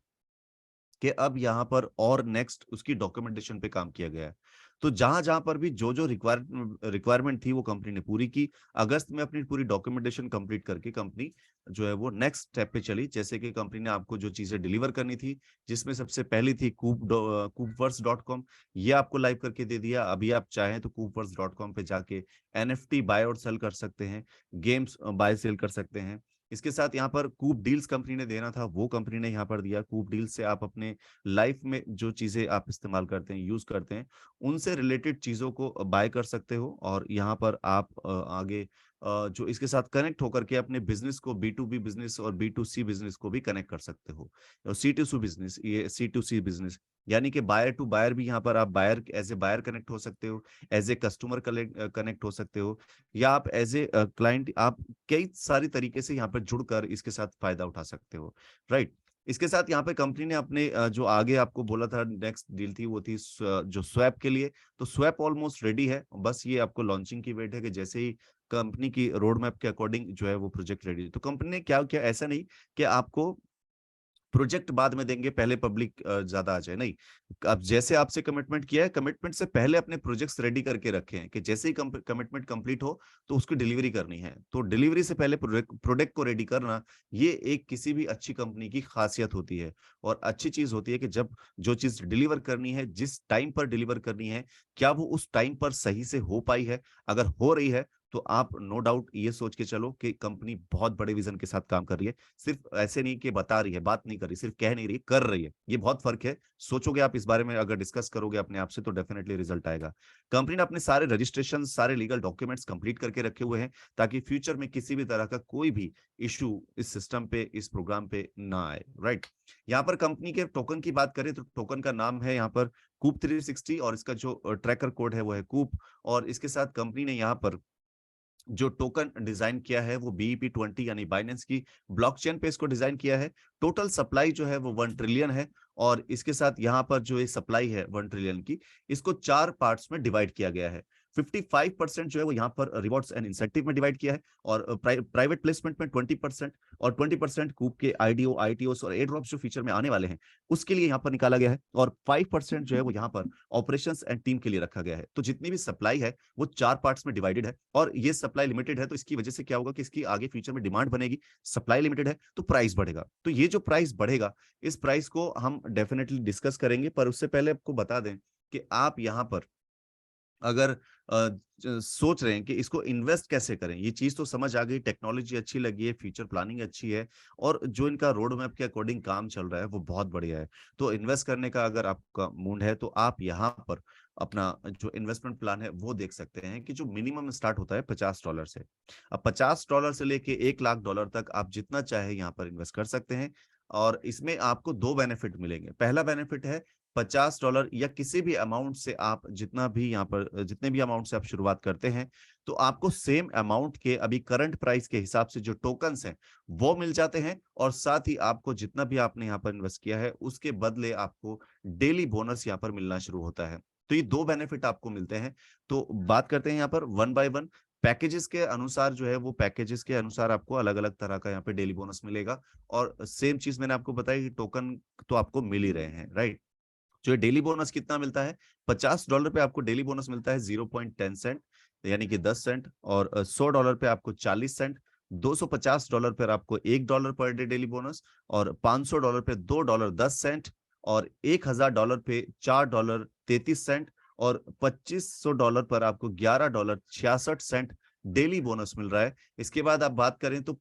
कि अब यहाँ पर और नेक्स्ट उसकी डॉक्यूमेंटेशन पे काम किया गया है। तो जहां जहां पर भी जो जो रिक्वायरमेंट थी वो कंपनी ने पूरी की। अगस्त में अपनी पूरी डॉक्यूमेंटेशन कंप्लीट करके कंपनी जो है वो नेक्स्ट स्टेप पे चली। जैसे कि कंपनी ने आपको जो चीजें डिलीवर करनी थी, जिसमें सबसे पहली थी कूपवर्स.com, ये आपको लाइव करके दे दिया। अभी आप चाहें तो कूपवर्स.com पे जाके एनएफटी बाय और सेल कर सकते हैं, गेम्स बाय सेल कर सकते हैं। इसके साथ यहाँ पर कूप डील्स कंपनी ने देना था, वो कंपनी ने यहाँ पर दिया। कूप डील्स से आप अपने लाइफ में जो चीजें आप इस्तेमाल करते हैं, यूज करते हैं, उनसे रिलेटेड चीजों को बाय कर सकते हो। और यहाँ पर आप आगे जो इसके साथ कनेक्ट होकर के अपने बिजनेस को B2B बिजनेस और B2C बिजनेस को भी कनेक्ट कर सकते हो। और C2C बिजनेस, ये C2C बिजनेस यानी कि बायर टू बायर भी यहाँ पर आप buyer as a buyer connect हो सकते हो, एज ए कस्टमर कनेक्ट हो सकते हो, या आप एज ए क्लाइंट, आप कई सारी तरीके से यहाँ पर जुड़कर इसके साथ फायदा उठा सकते हो, राइट। इसके साथ यहाँ पे कंपनी ने अपने जो आगे आपको बोला था नेक्स्ट डील थी, वो थी जो स्वैप के लिए। तो स्वैप ऑलमोस्ट रेडी है, बस ये आपको लॉन्चिंग की वेट है कि जैसे ही कंपनी की रोड मैप के अकॉर्डिंग जो है वो प्रोजेक्ट रेडी है। तो कंपनी ने क्या किया, ऐसा नहीं कि आपको प्रोजेक्ट बाद में देंगे पहले पब्लिक ज्यादा आ जाए, नहीं। अब जैसे आपसे कमिटमेंट किया है, कमिटमेंट से पहले अपने प्रोजेक्ट्स रेडी करके रखे हैं कि जैसे ही कमिटमेंट कंप्लीट हो तो उसकी डिलीवरी करनी है। तो डिलीवरी से पहले प्रोडक्ट को रेडी करना, ये एक किसी भी अच्छी कंपनी की खासियत होती है। और अच्छी चीज होती है कि जब जो चीज डिलीवर करनी है, जिस टाइम पर डिलीवर करनी है, क्या वो उस टाइम पर सही से हो पाई है। अगर हो रही है तो आप नो डाउट ये सोच के चलो कि कंपनी बहुत बड़े विजन के साथ काम कर रही है। सिर्फ ऐसे नहीं कि बता रही है, बात नहीं कर रही, सिर्फ कह नहीं रही, कर रही है। ये बहुत फर्क है। सोचोगे आप इस बारे में, अगर डिस्कस करोगे अपने आप से, तो डेफिनेटली रिजल्ट आएगा। कंपनी ने अपने सारे रजिस्ट्रेशन, सारे लीगल डॉक्यूमेंट्स कंप्लीट करके रखे हुए हैं, ताकि फ्यूचर में किसी भी तरह का कोई भी इशू इस सिस्टम पे, इस प्रोग्राम पे ना आए, राइट। यहाँ पर कंपनी के टोकन की बात करें तो टोकन का नाम है यहाँ पर कूप 360 और इसका जो ट्रैकर कोड है वो है कूप। और इसके साथ कंपनी ने यहाँ पर जो टोकन डिजाइन किया है वो BEP20 यानी बाइनेंस की ब्लॉकचेन पे इसको डिजाइन किया है। टोटल सप्लाई जो है वो 1 ट्रिलियन है। और इसके साथ यहाँ पर जो ये सप्लाई है 1 ट्रिलियन की, इसको 4 पार्ट्स में डिवाइड किया गया है। 55% जो है वो यहाँ पर रिवॉर्ड्स एंड इंसेंटिव में डिवाइड किया है, और प्राइवेट प्लेसमेंट में 20%, और 20% कूप के IDO, ITOs और एयर ड्रॉप्स जो फीचर में आने वाले हैं उसके लिए यहाँ पर निकाला गया है, और 5% जो है वो यहाँ पर ऑपरेशंस एंड टीम के लिए रखा गया है। तो जितनी भी सप्लाई है वो 4 पार्ट्स में डिवाइडेड है, और ये सप्लाई लिमिटेड है। तो इसकी वजह से क्या होगा कि इसकी आगे फ्यूचर में डिमांड बनेगी। सप्लाई लिमिटेड है तो प्राइस बढ़ेगा। तो ये जो प्राइस बढ़ेगा, इस प्राइस को हम डेफिनेटली डिस्कस करेंगे, पर उससे पहले आपको बता दें कि आप यहाँ पर अगर सोच रहे हैं कि इसको इन्वेस्ट कैसे करें, ये चीज तो समझ आ गई, टेक्नोलॉजी अच्छी लगी है, फ्यूचर प्लानिंग अच्छी है, और जो इनका रोड मैप के अकॉर्डिंग काम चल रहा है वो बहुत बढ़िया है। तो इन्वेस्ट करने का अगर आपका मूड है तो आप यहाँ पर अपना जो इन्वेस्टमेंट प्लान है वो देख सकते हैं कि जो मिनिमम स्टार्ट होता है $50 से। अब $50 से लेके $1 लाख तक आप जितना चाहे यहाँ पर इन्वेस्ट कर सकते हैं। और इसमें आपको 2 बेनिफिट मिलेंगे। पहला बेनिफिट है $50 या किसी भी अमाउंट से आप जितना भी यहाँ पर जितने भी अमाउंट से आप शुरुआत करते हैं, तो आपको सेम अमाउंट के अभी करंट प्राइस के हिसाब से जो टोकन्स हैं वो मिल जाते हैं। और साथ ही आपको जितना भी आपने यहाँ पर इन्वेस्ट किया है उसके बदले आपको डेली बोनस यहाँ पर मिलना शुरू होता है। तो ये 2 बेनिफिट आपको मिलते हैं। तो बात करते हैं यहाँ पर वन बाय वन पैकेजेस के अनुसार, जो है वो पैकेजेस के अनुसार आपको अलग अलग तरह का यहाँ पे डेली बोनस मिलेगा। और सेम चीज मैंने आपको बताई कि टोकन तो आपको मिल ही रहे हैं, राइट। जो डेली बोनस कितना मिलता है, $50 पे आपको डेली बोनस मिलता है 0.10 सेंट। यानी कि 10 सेंट, और $100 पे आपको 40 सेंट, $250 पर आपको $1 पर डे डेली बोनस, और $500 पे $2.10, और $1000 पे $4.33, और $2500 पर आपको $11.66 डेली बोनस मिल रहा है। इसके बाद आप बात करें तो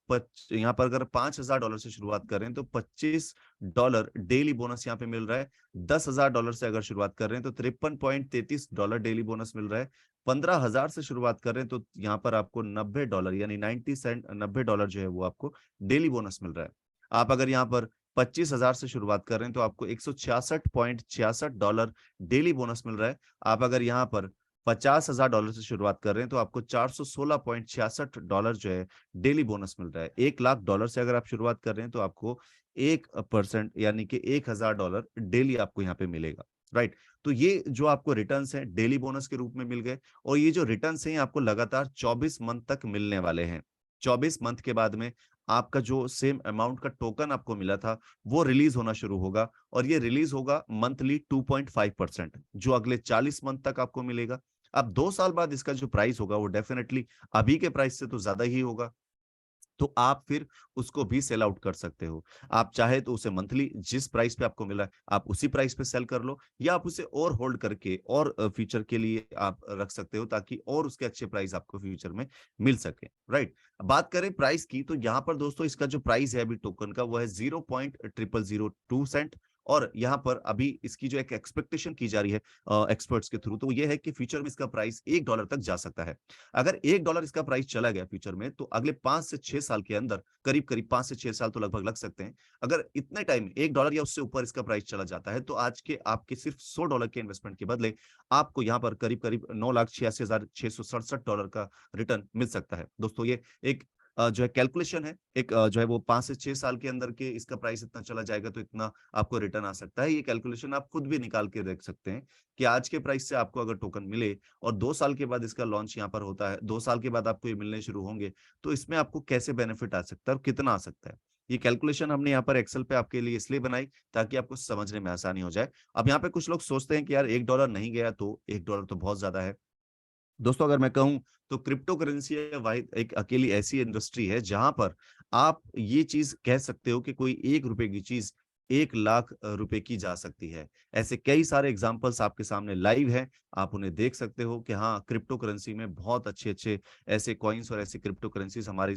यहाँ पर अगर $5000 से शुरुआत करें तो $25 डेली बोनस यहाँ पे मिल रहा है। $10,000 से अगर शुरुआत कर रहे हैं तो $53.33 डेली बोनस मिल रहा है। 15,000 से शुरुआत कर रहे हैं तो यहाँ पर आपको $90 यानी 90 सेंट, $90 जो है वो आपको डेली बोनस मिल रहा है। आप अगर यहाँ पर 25,000 से शुरुआत कर रहे हैं तो आपको $166.66 डेली बोनस मिल रहा है। आप अगर यहाँ पर $50,000 से शुरुआत कर रहे हैं तो आपको $416.66 जो है डेली बोनस मिल रहा है। $1,00,000 से अगर आप शुरुआत कर रहे हैं तो आपको 1% यानी कि $1,000 डेली आपको यहाँ पे मिलेगा, राइट। तो ये जो आपको रिटर्न्स हैं डेली बोनस के रूप में मिल गए, और ये जो रिटर्न्स हैं आपको लगातार 24 मंथ तक मिलने वाले हैं। 24 मंथ के बाद में आपका जो सेम अमाउंट का टोकन आपको मिला था वो रिलीज होना शुरू होगा, और ये रिलीज होगा मंथली 2.5%, जो अगले 40 मंथ तक आपको मिलेगा। अब 2 साल बाद इसका जो प्राइस होगा वो डेफिनेटली अभी के प्राइस से तो ज्यादा ही होगा, तो आप फिर उसको भी सेल आउट कर सकते हो। आप चाहे तो उसे मंथली जिस प्राइस पे आपको मिला आप उसी प्राइस पे सेल कर लो, या आप उसे और होल्ड करके और फ्यूचर के लिए आप रख सकते हो, ताकि और उसके अच्छे प्राइस आपको फ्यूचर में मिल सके, राइट। बात करें प्राइस की तो यहाँ पर दोस्तों इसका जो प्राइस है अभी टोकन का वो है 0.0002 सेंट, और यहाँ पर अभी इसकी जो एक एक्सपेक्टेशन की जा रही है एक्सपर्ट्स के थ्रू, तो ये है कि फ्यूचर में इसका प्राइस $1 तक जा सकता है। अगर $1 इसका प्राइस चला गया फ्यूचर में, तो अगले 5 से 6 साल के अंदर, करीब करीब 5 से 6 साल तो लगभग लग सकते हैं, अगर इतने टाइम $1 या उससे ऊपर इसका प्राइस चला जाता है, तो आज के आपके सिर्फ $100 के इन्वेस्टमेंट के बदले आपको यहाँ पर करीब करीब $9,86,667 का रिटर्न मिल सकता है। दोस्तों ये एक जो है कैलकुलेशन है, एक जो है वो 5 से 6 साल के अंदर के इसका प्राइस इतना चला जाएगा तो इतना आपको रिटर्न आ सकता है। ये कैलकुलेशन आप खुद भी निकाल के देख सकते हैं कि आज के प्राइस से आपको अगर टोकन मिले और 2 साल के बाद इसका लॉन्च यहाँ पर होता है, 2 साल के बाद आपको ये मिलने शुरू होंगे, तो इसमें आपको कैसे बेनिफिट आ सकता है और कितना आ सकता है। ये कैलकुलेशन हमने यहाँ पर एक्सेल पे आपके लिए इसलिए बनाई ताकि आपको समझने में आसानी हो जाए। अब यहाँ पे कुछ लोग सोचते हैं कि यार $1 नहीं गया तो $1 तो बहुत ज्यादा है। दोस्तों अगर मैं कहूं तो क्रिप्टो करेंसी वाहिद एक अकेली ऐसी इंडस्ट्री है जहां पर आप ये चीज कह सकते हो कि कोई ₹1 की चीज ₹1,00,000 की जा सकती है। ऐसे कई सारे एग्जांपल्स आपके सामने लाइव हैं, आप उन्हें देख सकते हो कि हाँ क्रिप्टो करेंसी में बहुत अच्छे अच्छे ऐसे कॉइन्स और ऐसे क्रिप्टो करेंसीज हमारे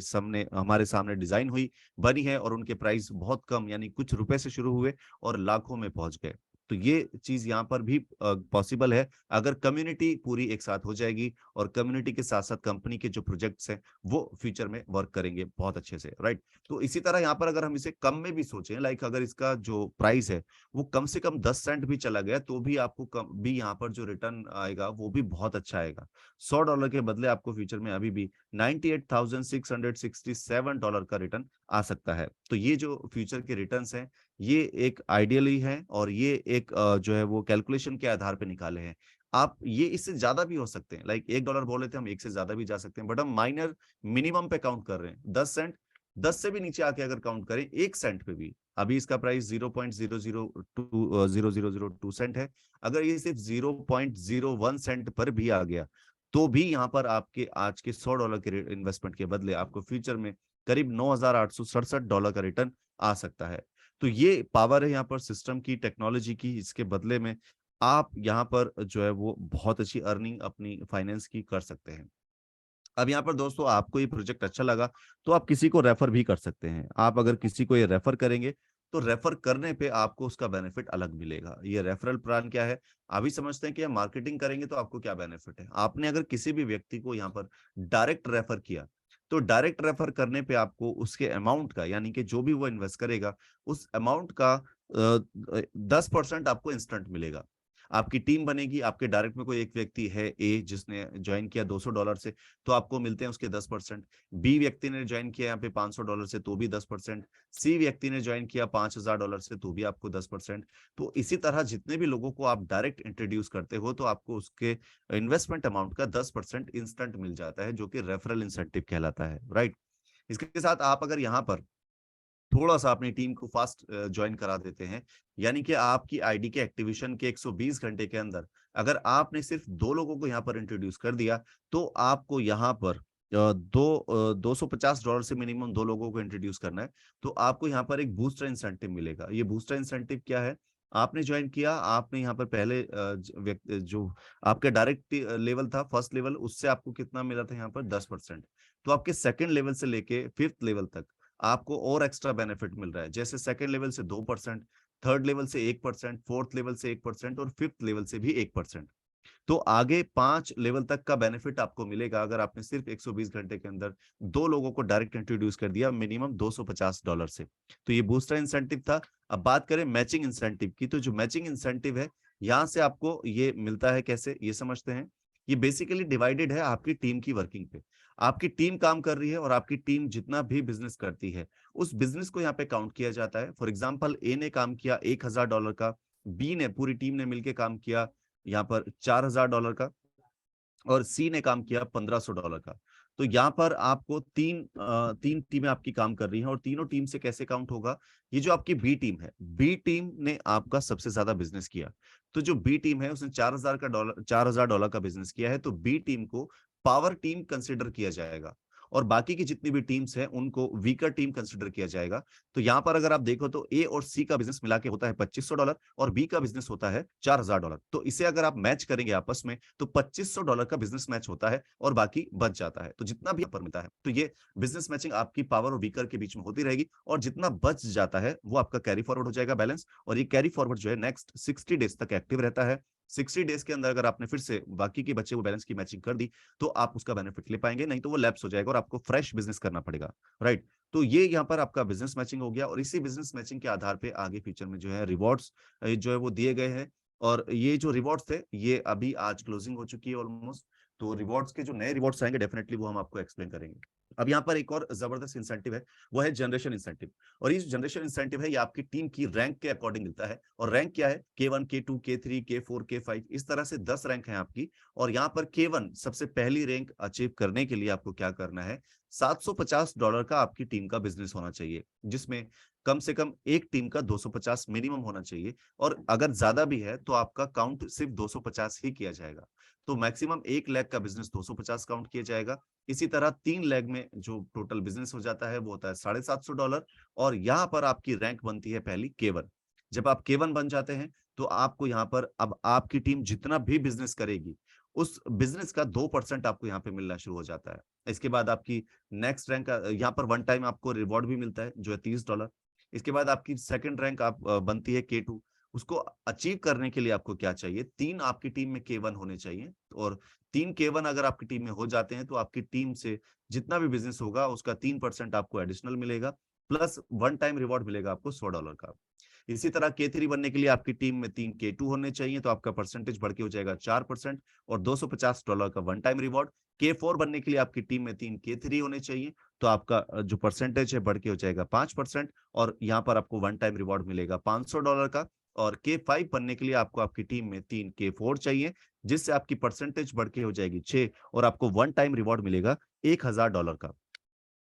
सामने डिजाइन हुई बनी है, और उनके प्राइस बहुत कम यानी कुछ रुपए से शुरू हुए और लाखों में पहुंच गए। तो ये चीज यहाँ पर भी पॉसिबल है अगर कम्युनिटी पूरी एक साथ हो जाएगी, और कम्युनिटी के साथ साथ कंपनी के जो प्रोजेक्ट्स हैं वो फ्यूचर में वर्क करेंगे बहुत अच्छे से, राइट। तो इसी तरह यहाँ पर अगर हम इसे कम में भी सोचें, लाइक अगर इसका जो प्राइस है वो कम से कम 10 सेंट भी चला गया तो भी आपको कम भी यहाँ पर जो रिटर्न आएगा वो भी बहुत अच्छा आएगा। $100 के बदले आपको फ्यूचर में अभी भी $98,667 का रिटर्न आ सकता है। तो ये जो फ्यूचर के रिटर्न्स हैं ये एक आइडियली है, और ये एक जो है वो कैलकुलेशन के आधार पे निकाले हैं। आप ये इससे ज्यादा भी हो सकते हैं, लाइक $1 बोले थे हम, एक से ज्यादा भी जा सकते हैं, बट हम माइनर मिनिमम पे काउंट कर रहे हैं 10 सेंट। 10 से भी नीचे आके अगर काउंट करें 1 सेंट पे भी, अभी इसका प्राइस 0.0002 सेंट है। अगर ये सिर्फ 0.01 सेंट पर भी आ गया तो भी यहाँ पर आपके आज के $100 के इन्वेस्टमेंट के बदले आपको फ्यूचर में करीब $9,867 का रिटर्न आ सकता है। तो ये पावर है यहाँ पर सिस्टम की, टेक्नोलॉजी की। इसके बदले में आप यहाँ पर जो है वो बहुत अच्छी अर्निंग अपनी फाइनेंस की कर सकते हैं। अब यहाँ पर दोस्तों आपको ये प्रोजेक्ट अच्छा लगा तो आप किसी को रेफर भी कर सकते हैं। आप अगर किसी को ये रेफर करेंगे तो रेफर करने पे आपको उसका बेनिफिट अलग मिलेगा। ये रेफरल प्लान क्या है, अभी समझते हैं कि मार्केटिंग करेंगे तो आपको क्या बेनिफिट है। आपने अगर किसी भी व्यक्ति को यहाँ पर डायरेक्ट रेफर किया तो डायरेक्ट रेफर करने पे आपको उसके अमाउंट का, यानी कि जो भी वो इन्वेस्ट करेगा उस अमाउंट का 10% आपको इंस्टेंट मिलेगा। आपकी टीम बनेगी, आपके डायरेक्ट में कोई एक व्यक्ति है ए जिसने ज्वाइन किया $200 से तो आपको मिलते हैं उसके 10%। बी व्यक्ति ने ज्वाइन किया यहाँ पे $500 से तो भी 10%। सी व्यक्ति ने ज्वाइन किया $5,000 से तो भी आपको 10%। तो इसी तरह जितने भी लोगों को आप डायरेक्ट इंट्रोड्यूस करते हो तो आपको उसके इन्वेस्टमेंट अमाउंट का 10% इंस्टेंट मिल जाता है, जो कि रेफरल इंसेंटिव कहलाता है, राइट। इसके साथ आप अगर यहाँ पर थोड़ा सा अपनी टीम को फास्ट ज्वाइन करा देते हैं, यानी कि आपकी आईडी के एक्टिवेशन के 120 घंटे के अंदर अगर आपने सिर्फ 2 लोगों को यहाँ पर इंट्रोड्यूस कर दिया, तो आपको यहाँ पर $250 से मिनिमम 2 लोगों को इंट्रोड्यूस करना है, तो आपको यहाँ पर एक बूस्टर इंसेंटिव मिलेगा। ये बूस्टर इंसेंटिव क्या है? आपने ज्वाइन किया, आपने यहाँ पर पहले जो आपका डायरेक्ट लेवल था, फर्स्ट लेवल, उससे आपको कितना मिला था यहाँ पर 10%। तो आपके सेकंड लेवल से लेके फिफ्थ लेवल तक आपको और एक्स्ट्रा बेनिफिट मिल रहा है। जैसे सेकंड लेवल से 2%, थर्ड लेवल से 1%, फोर्थ लेवल से 1% और फिफ्थ लेवल से भी 1%। तो आगे 5 लेवल तक का बेनिफिट आपको मिलेगा अगर आपने सिर्फ 120 घंटे के अंदर 2 लोगों को डायरेक्ट इंट्रोड्यूस कर दिया मिनिमम $250 से। तो ये बूस्टर इंसेंटिव था। अब बात करें मैचिंग इंसेंटिव की, तो जो मैचिंग इंसेंटिव है, यहाँ से आपको ये मिलता है कैसे, ये समझते हैं। ये बेसिकली डिवाइडेड है आपकी टीम की वर्किंग पे। आपकी टीम काम कर रही है और आपकी टीम जितना भी बिजनेस करती है, उस बिजनेस को यहाँ पे काउंट किया जाता है। फॉर एग्जाम्पल, ए ने काम किया $1000 का, बी ने, पूरी टीम ने मिलकर काम किया यहाँ पर $4000 का, और सी ने काम किया $1500 का। तो यहाँ पर आपको तीन टीमें आपकी काम कर रही हैं, और तीनों टीम से कैसे काउंट होगा? ये जो आपकी बी टीम है, बी टीम ने आपका सबसे ज्यादा बिजनेस किया, तो जो बी टीम है उसने $4000 का बिजनेस किया है, तो बी टीम को पावर टीम कंसिडर किया जाएगा, और बाकी की जितनी भी टीम्स हैं उनको वीकर टीम कंसिडर किया जाएगा। तो यहाँ पर अगर आप देखो तो ए और सी का बिजनेस मिला के होता है $2500 और बी का बिजनेस होता है $4000। तो इसे अगर आप मैच करेंगे आपस में तो $2500 का बिजनेस मैच होता है और बाकी बच जाता है। तो जितना भी पर मिलता है, तो ये बिजनेस मैचिंग आपकी पावर और वीकर के बीच में होती रहेगी, और जितना बच जाता है वो आपका कैरी फॉरवर्ड हो जाएगा बैलेंस, और ये कैरी फॉरवर्ड जो है नेक्स्ट 60 डेज तक एक्टिव रहता है। 60 डेज के अंदर अगर आपने फिर से बाकी के बचे हुए बैलेंस की मैचिंग कर दी, तो आप उसका बेनिफिट ले पाएंगे, नहीं तो वो लैप्स हो जाएगा और आपको फ्रेश बिजनेस करना पड़ेगा। राइट? तो ये यहाँ पर आपका बिजनेस मैचिंग हो गया, और इसी बिजनेस मैचिंग के आधार पे आगे फ्यूचर में जो है रिवॉर्ड्स जो है वो दिए गए हैं। और ये जो रिवॉर्ड्स थे ये अभी आज क्लोजिंग हो चुकी है ऑलमोस्ट। तो रिवॉर्ड्स के जो नए रिवॉर्ड्स आएंगे डेफिनेटली वो हम आपको एक्सप्लेन करेंगे। अब यहाँ पर एक और जबरदस्त इंसेंटिव है, वो है जनरेशन इंसेंटिव। और ये जो जनरेशन इंसेंटिव है ये आपकी टीम की रैंक के अकॉर्डिंग मिलता है, और रैंक क्या है? K1, K2, K3, K4, K5, इस तरह से 10 रैंक है आपकी। और यहाँ पर K1 सबसे पहली रैंक अचीव करने के लिए आपको क्या करना है? $750 का आपकी टीम का बिजनेस होना चाहिए, जिसमें कम से कम एक टीम का 250 मिनिमम होना चाहिए, और अगर ज्यादा भी है तो आपका काउंट सिर्फ 250 ही किया जाएगा। तो मैक्सिमम 1 लाख का बिजनेस 250 काउंट किया जाएगा। इसी तरह 3 लाख में जो टोटल बिजनेस हो जाता है वो होता है $750। और यहाँ पर आपकी रैंक बनती है पहली K1। जब आप K1 बन जाते हैं तो आपको यहाँ पर अब आपकी टीम जितना भी बिजनेस करेगी उस बिजनेस का 2% आपको यहाँ पे मिलना शुरू हो जाता है। इसके बाद आपकी नेक्स्ट रैंक यहाँ पर वन टाइम आपको रिवॉर्ड भी मिलता है जो है $30। इसके बाद आपकी सेकंड रैंक आप बनती है K2। उसको अचीव करने के लिए आपको क्या चाहिए? 3 आपकी टीम में K1 होने चाहिए, और 3 K1 अगर आपकी टीम में हो जाते हैं तो आपकी टीम से जितना भी बिजनेस होगा उसका 3% आपको एडिशनल मिलेगा, प्लस वन टाइम रिवॉर्ड मिलेगा आपको $100 का। इसी तरह K3 बनने के लिए आपकी टीम में 3 K2 होने चाहिए, तो आपका परसेंटेज बढ़ के हो जाएगा 4%, और $250 का वन टाइम रिवॉर्ड। K4 बनने के लिए आपकी टीम में 3 K3 होने चाहिए, तो आपका जो परसेंटेज है बढ़ के हो जाएगा 5%, और यहाँ पर आपको वन टाइम रिवॉर्ड मिलेगा $500 का। और K5 बनने के लिए आपको आपकी टीम में 3 K4 चाहिए, जिससे आपकी परसेंटेज बढ़ के हो जाएगी 6, और आपको वन टाइम रिवॉर्ड मिलेगा $1000 का।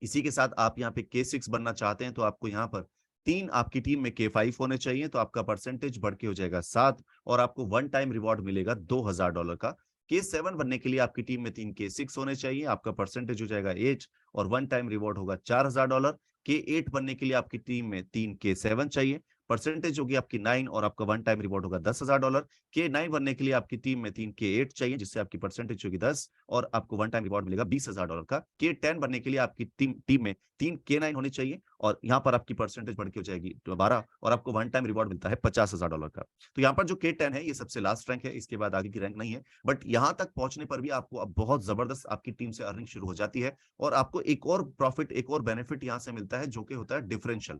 इसी के साथ आप यहाँ पे K6 बनना चाहते हैं तो आपको यहाँ पर 3 आपकी टीम में K5 होने चाहिए, तो आपका परसेंटेज बढ़ के हो जाएगा 7, और आपको वन टाइम रिवॉर्ड मिलेगा $2000 का। K7 बनने के लिए आपकी टीम में 3 K6 होने चाहिए, आपका परसेंटेज हो जाएगा 8, और वन टाइम रिवॉर्ड होगा $4000। K8 बनने के लिए आपकी टीम में 3 K7 चाहिए, परसेंटेज होगी आपकी 9, और आपका वन टाइम रिवॉर्ड होगा $10,000। K9 बनने के लिए आपकी टीम में 3 K8 चाहिए, जिससे आपकी परसेंटेज होगी 10, और आपको वन टाइम रिवॉर्ड मिलेगा $20,000 का। K10 बनने के लिए आपकी टीम में 3 K9 होनी चाहिए, और यहाँ पर आपकी परसेंटेज बढ़ के हो जाएगी 12, और आपको वन टाइम रिवॉर्ड मिलता है $50,000 का। तो यहाँ पर जो K10 है ये सबसे लास्ट रैंक है, इसके बाद आगे की रैंक नहीं है, बट यहाँ तक पहुंचने पर भी आपको अब बहुत जबरदस्त आपकी टीम से अर्निंग शुरू हो जाती है, और आपको एक और प्रॉफिट, एक और बेनिफिट यहाँ से मिलता है, जो कि होता है डिफरेंशियल।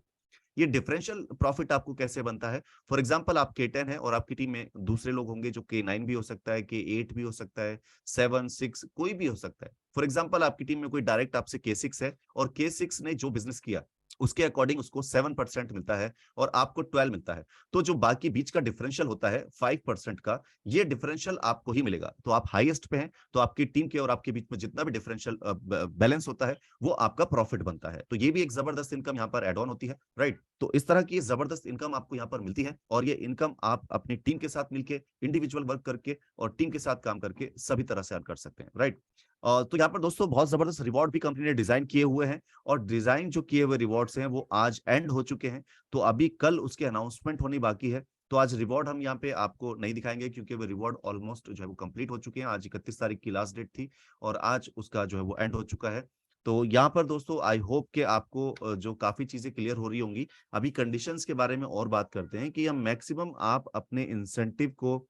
ये डिफरेंशियल प्रॉफिट आपको कैसे बनता है? फॉर एग्जांपल, आप K10 है और आपकी टीम में दूसरे लोग होंगे, जो K9 भी हो सकता है, K8 भी हो सकता है, 7, 6 कोई भी हो सकता है। फॉर एग्जांपल, आपकी टीम में कोई डायरेक्ट आपसे K6 है, और K6 ने जो बिजनेस किया उसके अकॉर्डिंग उसको 7% मिलता है और आपको 12 मिलता है। तो जो बाकी बीच का डिफरेंशियल होता है 5% का, ये डिफरेंशियल आपको ही मिलेगा। तो आप हाईएस्ट पे हैं, तो आपकी टीम के और आपके बीच में जितना भी डिफरेंशियल बैलेंस होता है, वो आपका प्रॉफिट बनता है। तो ये भी एक जबरदस्त इनकम यहाँ पर एड ऑन होती है, राइट? तो इस तरह की जबरदस्त इनकम आपको यहाँ पर मिलती है और ये इनकम आप अपनी टीम के साथ मिलकर, इंडिविजुअल वर्क करके और टीम के साथ काम करके सभी तरह से अर्न कर सकते हैं, राइट? तो यहाँ पर दोस्तों बहुत जबरदस्त रिवॉर्ड भी कंपनी ने डिजाइन किए हुए हैं और डिजाइन जो किए हुए रिवॉर्ड्स हैं वो आज एंड हो चुके हैं। तो अभी कल उसके अनाउंसमेंट होनी बाकी है। तो आज रिवॉर्ड हम यहाँ पे आपको नहीं दिखाएंगे क्योंकि वो रिवॉर्ड ऑलमोस्ट जो है वो कंप्लीट हो चुके हैं। आज 31 तारीख की लास्ट डेट थी और आज उसका जो है वो एंड हो चुका है। तो यहाँ पर दोस्तों आई होप कि आपको जो काफी चीजें क्लियर हो रही होंगी। अभी कंडीशंस के बारे में और बात करते हैं कि हम मैक्सिमम आप अपने इंसेंटिव को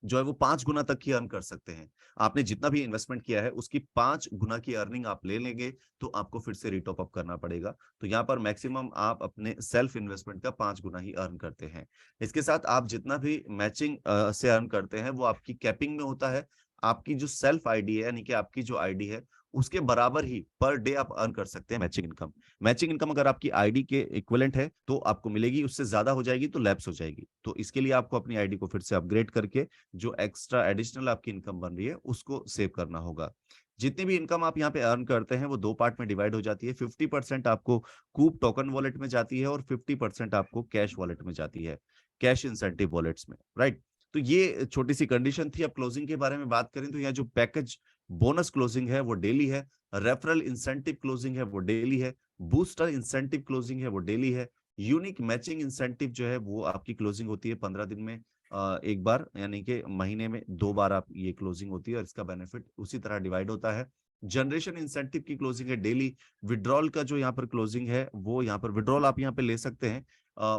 जो है वो 5 गुना तक ही अर्न कर सकते हैं। आपने जितना भी इन्वेस्टमेंट किया है उसकी 5 गुना की अर्निंग आप ले लेंगे तो आपको फिर से रिटॉप अप करना पड़ेगा। तो यहाँ पर मैक्सिमम आप अपने सेल्फ इन्वेस्टमेंट का 5 गुना ही अर्न करते हैं। इसके साथ आप जितना भी मैचिंग से अर्न करते हैं वो आपकी कैपिंग में होता है। आपकी जो सेल्फ आईडी है यानी कि आपकी जो आईडी है उसके बराबर ही पर डे आप अर्न कर सकते हैं मैचिंग इनकम। मैचिंग इनकम अगर आपकी आईडी के इक्विवेलेंट है तो आपको मिलेगी, उससे ज्यादा हो जाएगी तो लैप्स हो जाएगी। तो इसके लिए आपको अपनी आईडी को फिर से अपग्रेड करके जो एक्स्ट्रा एडिशनल आपकी इनकम बन रही है उसको सेव करना होगा। जितनी भी इनकम आप यहाँ पे अर्न करते हैं वो 2 पार्ट में डिवाइड हो जाती है। 50% आपको कूप टोकन वॉलेट में जाती है और 50% आपको कैश वॉलेट में जाती है, कैश इंसेंटिव वॉलेट्स में, राइट? तो ये छोटी सी कंडीशन थी। अब क्लोजिंग के बारे में बात करें तो यहाँ जो पैकेज बोनस क्लोजिंग है वो डेली है, रेफरल इंसेंटिव क्लोजिंग है वो डेली है, बूस्टर इंसेंटिव क्लोजिंग है वो डेली है, यूनिक मैचिंग इंसेंटिव जो है वो आपकी क्लोजिंग होती है 15 दिन में एक बार, यानी कि महीने में 2 बार आप ये क्लोजिंग होती है और इसका बेनिफिट उसी तरह डिवाइड होता है। जनरेशन इंसेंटिव की क्लोजिंग है डेली। विड्रॉल का जो यहाँ पर क्लोजिंग है वो यहाँ पर विड्रॉल आप यहाँ पे ले सकते हैं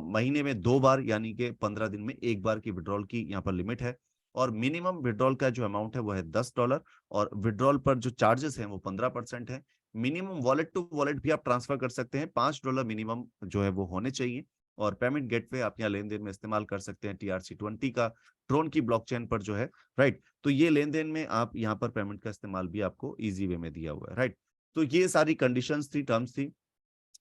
महीने में 2 बार, यानी कि 15 दिन में 1 बार की विड्रॉल की यहाँ पर लिमिट है। और मिनिमम विड्रॉल का जो अमाउंट है वो है $10 और विड्रॉल पर जो चार्जेस हैं वो 15% है। मिनिमम वॉलेट टू वॉलेट भी आप ट्रांसफर कर सकते हैं, $5 मिनिमम जो है वो होने चाहिए। और पेमेंट गेटवे आप यहाँ लेन देन में इस्तेमाल कर सकते हैं TRC20 का, ट्रोन की ब्लॉकचेन पर जो है, राइट? तो ये लेन देन में आप यहाँ पर पेमेंट का इस्तेमाल भी आपको इजी वे में दिया हुआ है, राइट? तो ये सारी कंडीशंस थी, टर्म्स थी।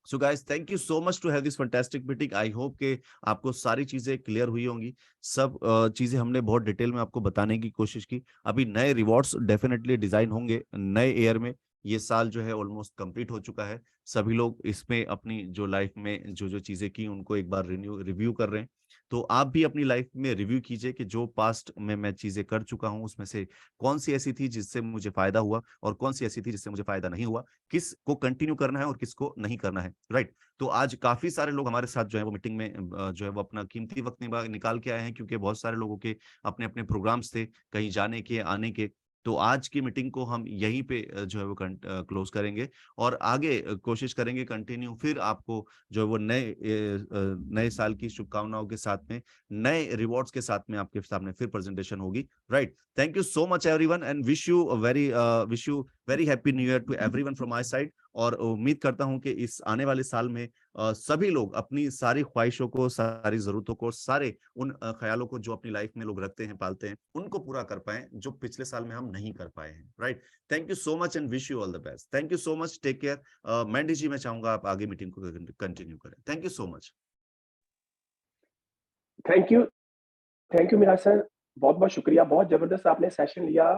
So guys thank you so much to have this fantastic meeting. I hope के आपको सारी चीजें क्लियर हुई होंगी। सब चीजें हमने बहुत डिटेल में आपको बताने की कोशिश की। अभी नए रिवॉर्ड्स डेफिनेटली डिजाइन होंगे नए ईयर में। ये साल जो है ऑलमोस्ट कंप्लीट हो चुका है। सभी लोग इसमें अपनी जो लाइफ में जो जो चीजें की उनको एक बार रिव्यू कर रहे हैं। तो आप भी अपनी लाइफ में रिव्यू कीजिए कि जो पास्ट में मैं चीजें कर चुका हूँ उसमें से कौन सी ऐसी थी जिससे मुझे फायदा हुआ और कौन सी ऐसी थी जिससे मुझे फायदा नहीं हुआ, किस को कंटिन्यू करना है और किसको नहीं करना है, राइट? तो आज काफी सारे लोग हमारे साथ जो है वो मीटिंग में जो है वो अपना कीमती वक्त निकाल के आए हैं क्योंकि बहुत सारे लोगों के अपने अपने प्रोग्राम्स थे कहीं जाने के आने के। तो आज की मीटिंग को हम यहीं पे जो है वो क्लोज करेंगे और आगे कोशिश करेंगे कंटिन्यू। फिर आपको जो है वो नए साल की शुभकामनाओं के साथ में, नए रिवॉर्ड्स के साथ में आपके सामने फिर प्रेजेंटेशन होगी, right? Thank you so much everyone and wish you very happy new year to everyone from my side. और उम्मीद करता हूं कि इस आने वाले साल में सभी लोग अपनी सारी ख्वाहिशों को, सारी जरूरतों को, सारे उन ख्यालों को जो अपनी लाइफ में लोग रखते हैं, पालते हैं, उनको पूरा कर पाए जो पिछले साल में हम नहीं कर पाए हैं, right? Thank you so much and wish you all the best. Thank you so much, take care. Mandy ji मैं चाहूंगा आप आगे मीटिंग को कंटिन्यू करें। Thank you so much. Thank you, thank you Miraj sir, बहुत बहुत शुक्रिया। बहुत जबरदस्त आपने सेशन लिया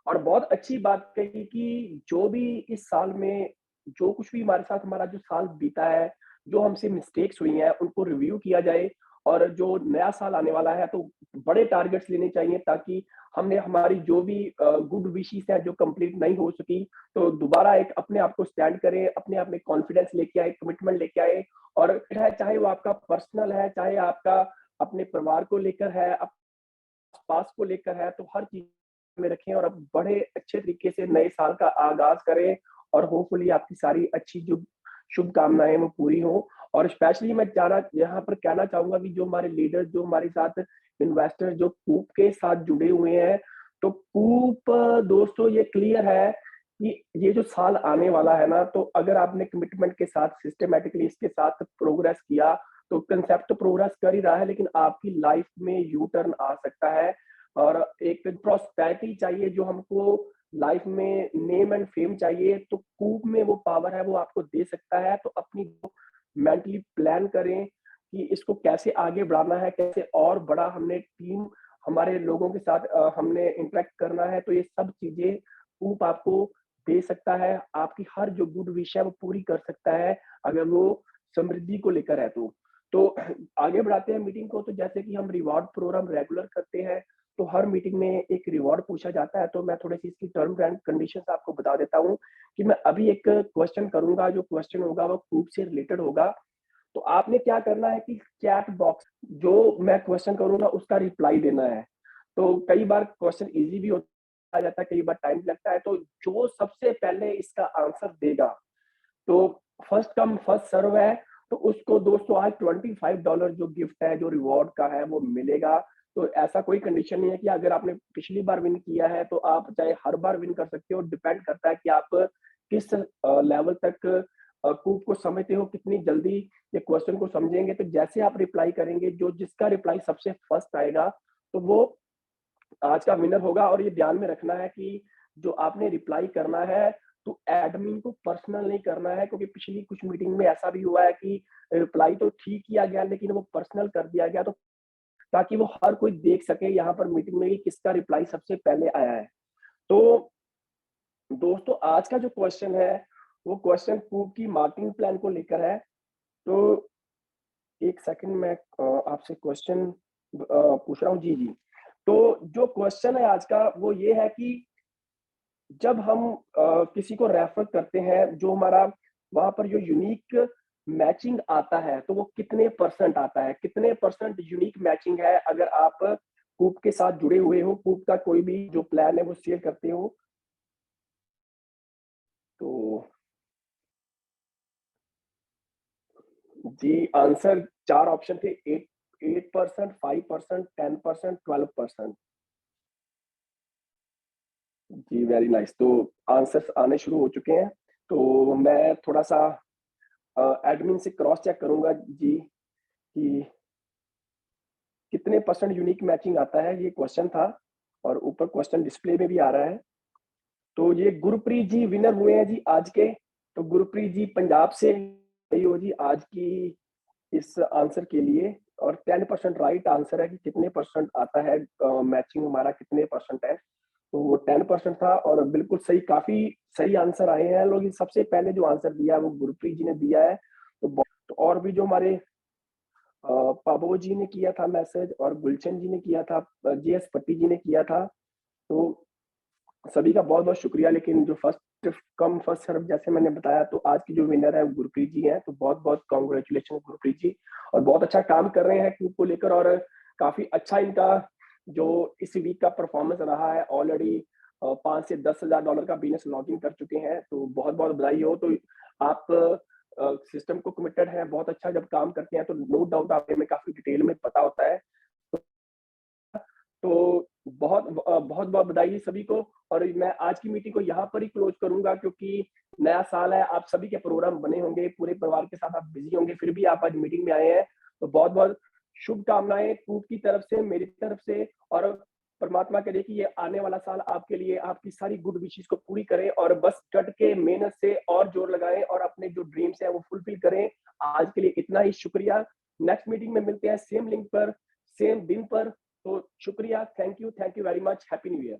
और बहुत अच्छी बात कही कि जो भी इस साल में जो कुछ भी हमारे साथ हमारा जो साल बीता है, जो हमसे मिस्टेक्स हुई हैं उनको रिव्यू किया जाए और जो नया साल आने वाला है तो बड़े टारगेट्स लेने चाहिए ताकि हमने हमारी जो भी गुड विशेस हैं जो कंप्लीट नहीं हो सकी तो दोबारा एक अपने आप को स्टैंड करें, अपने आप में कॉन्फिडेंस लेके आए, कमिटमेंट लेके आए। और चाहे वो आपका पर्सनल है, चाहे आपका अपने परिवार को लेकर है, पास को लेकर है, तो हर चीज में रखें और अब बड़े अच्छे तरीके से नए साल का आगाज करें और होपफुली आपकी सारी अच्छी जो शुभकामनाएं वो पूरी हो। और स्पेशली मैं यहाँ पर कहना चाहूंगा कि जो हमारे लीडर, जो हमारे साथ इन्वेस्टर जो कूप के साथ जुड़े हुए हैं, तो कूप दोस्तों ये क्लियर है कि ये जो साल आने वाला है ना, तो अगर आपने कमिटमेंट के साथ सिस्टमेटिकली इसके साथ प्रोग्रेस किया तो कंसेप्ट तो प्रोग्रेस कर ही रहा है लेकिन आपकी लाइफ में यू टर्न आ सकता है। और एक प्रॉस्पेरिटी चाहिए जो हमको लाइफ में नेम एंड फेम चाहिए तो कूप में वो पावर है, वो आपको दे सकता है। तो अपनी मेंटली प्लान करें कि इसको कैसे आगे बढ़ाना है, कैसे और बड़ा हमने टीम हमारे लोगों के साथ हमने इंटरेक्ट करना है। तो ये सब चीजें कूप आपको दे सकता है। आपकी हर जो गुड विश है वो पूरी कर सकता है, अगर वो समृद्धि को लेकर है तो आगे बढ़ाते हैं मीटिंग को। तो जैसे कि हम रिवॉर्ड प्रोग्राम रेगुलर करते हैं, तो हर मीटिंग में एक रिवॉर्ड पूछा जाता है। तो मैं थोड़ी सी इसकी टर्म्स एंड कंडीशंस आपको बता देता हूँ कि मैं अभी एक क्वेश्चन करूंगा, जो क्वेश्चन होगा वो कूप से रिलेटेड होगा। तो आपने क्या करना है कि चैट बॉक्स जो मैं क्वेश्चन करूंगा उसका रिप्लाई देना है। तो कई बार क्वेश्चन इजी भी होता आ जाता है, कई बार टाइम लगता है। तो जो सबसे पहले इसका आंसर देगा, तो फर्स्ट कम फर्स्ट सर्व है। तो उसको दोस्तों आज $25 जो गिफ्ट है, जो रिवॉर्ड का है, वो मिलेगा। तो ऐसा कोई कंडीशन नहीं है कि अगर आपने पिछली बार विन किया है तो आप चाहे हर बार विन कर सकते हो। डिपेंड करता है कि आप किस लेवल तक कूप को समझते हो, कितनी जल्दी ये क्वेश्चन को समझेंगे। तो जैसे आप रिप्लाई करेंगे, जो जिसका रिप्लाई सबसे फर्स्ट आएगा, तो वो आज का विनर होगा। और ये ध्यान में रखना है कि जो आपने रिप्लाई करना है, तो एडमिन को पर्सनल नहीं करना है, क्योंकि पिछली कुछ मीटिंग में ऐसा भी हुआ है कि रिप्लाई तो ठीक किया गया लेकिन वो पर्सनल कर दिया गया। तो ताकि वो हर कोई देख सके यहाँ पर मीटिंग में कि किसका रिप्लाई सबसे पहले आया है। तो दोस्तों आज का जो क्वेश्चन है वो क्वेश्चन कूप की मार्केटिंग प्लान को लेकर है। तो एक सेकंड मैं आपसे क्वेश्चन पूछ रहा हूँ। जी जी। तो जो क्वेश्चन है आज का वो ये है कि जब हम किसी को रेफर करते हैं, जो हमारा वहां पर जो यूनिक मैचिंग आता है, तो वो कितने परसेंट आता है, कितने परसेंट यूनिक मैचिंग है अगर आप कूप के साथ जुड़े हुए हो, कूप का कोई भी जो प्लान है वो शेयर करते हो। तो जी आंसर चार ऑप्शन थे, 8%, 5%, 10%, 12%। जी वेरी नाइस। तो आंसर्स आने शुरू हो चुके हैं। तो मैं थोड़ा सा एडमिन से क्रॉस चेक करूंगा जी कि कितने परसेंट यूनिक मैचिंग आता है, ये क्वेश्चन था और ऊपर क्वेश्चन डिस्प्ले में भी आ रहा है। तो ये गुरप्रीत जी विनर हुए हैं जी आज के। तो गुरप्रीत जी पंजाब से आई हो जी आज की इस आंसर के लिए। और 10% राइट आंसर है कि कितने परसेंट आता है मैचिंग, हमारा कितने परसेंट है। तो वो 10% था और बिल्कुल सही, काफी सही आंसर आए हैं लोग। सबसे पहले जो आंसर दिया है वो गुरप्रीत जी ने दिया है। तो और भी जो हमारे पाबो जी ने किया था मैसेज, और गुलशन जी ने किया था, जीएस पट्टी जी ने किया था। तो सभी का बहुत बहुत शुक्रिया। लेकिन जो फर्स्ट कम फर्स्ट सर्व जैसे मैंने बताया, तो आज की जो विनर है वो गुरप्रीत जी हैं। तो बहुत बहुत कॉन्ग्रेचुलेशन गुरप्रीत जी, और बहुत अच्छा काम कर रहे हैं क्यूब को लेकर। और काफी अच्छा इनका जो इस वीक का परफॉर्मेंस रहा है। ऑलरेडी $5 से 10 हजार का बिजनेस लॉगिन कर चुके हैं। तो बहुत बहुत बधाई हो। तो आप सिस्टम को कमिटेड है, बहुत अच्छा जब काम करते हैं तो नो डाउट आप में काफी डिटेल में पता होता है। तो बहुत बहुत बहुत बधाई सभी को। और मैं आज की मीटिंग को यहाँ पर ही क्लोज करूंगा, क्योंकि नया साल है, आप सभी के प्रोग्राम बने होंगे, पूरे परिवार के साथ आप बिजी होंगे, फिर भी आप आज मीटिंग में आए हैं। तो बहुत बहुत शुभकामनाएं कूप की तरफ से, मेरी तरफ से। और परमात्मा करे कि ये आने वाला साल आपके लिए आपकी सारी गुड विशेस को पूरी करे, और बस डट के मेहनत से और जोर लगाएं और अपने जो ड्रीम्स है वो फुलफिल करें। आज के लिए इतना ही, शुक्रिया। नेक्स्ट मीटिंग में मिलते हैं सेम लिंक पर, सेम दिन पर। तो शुक्रिया, thank you very much, happy new year.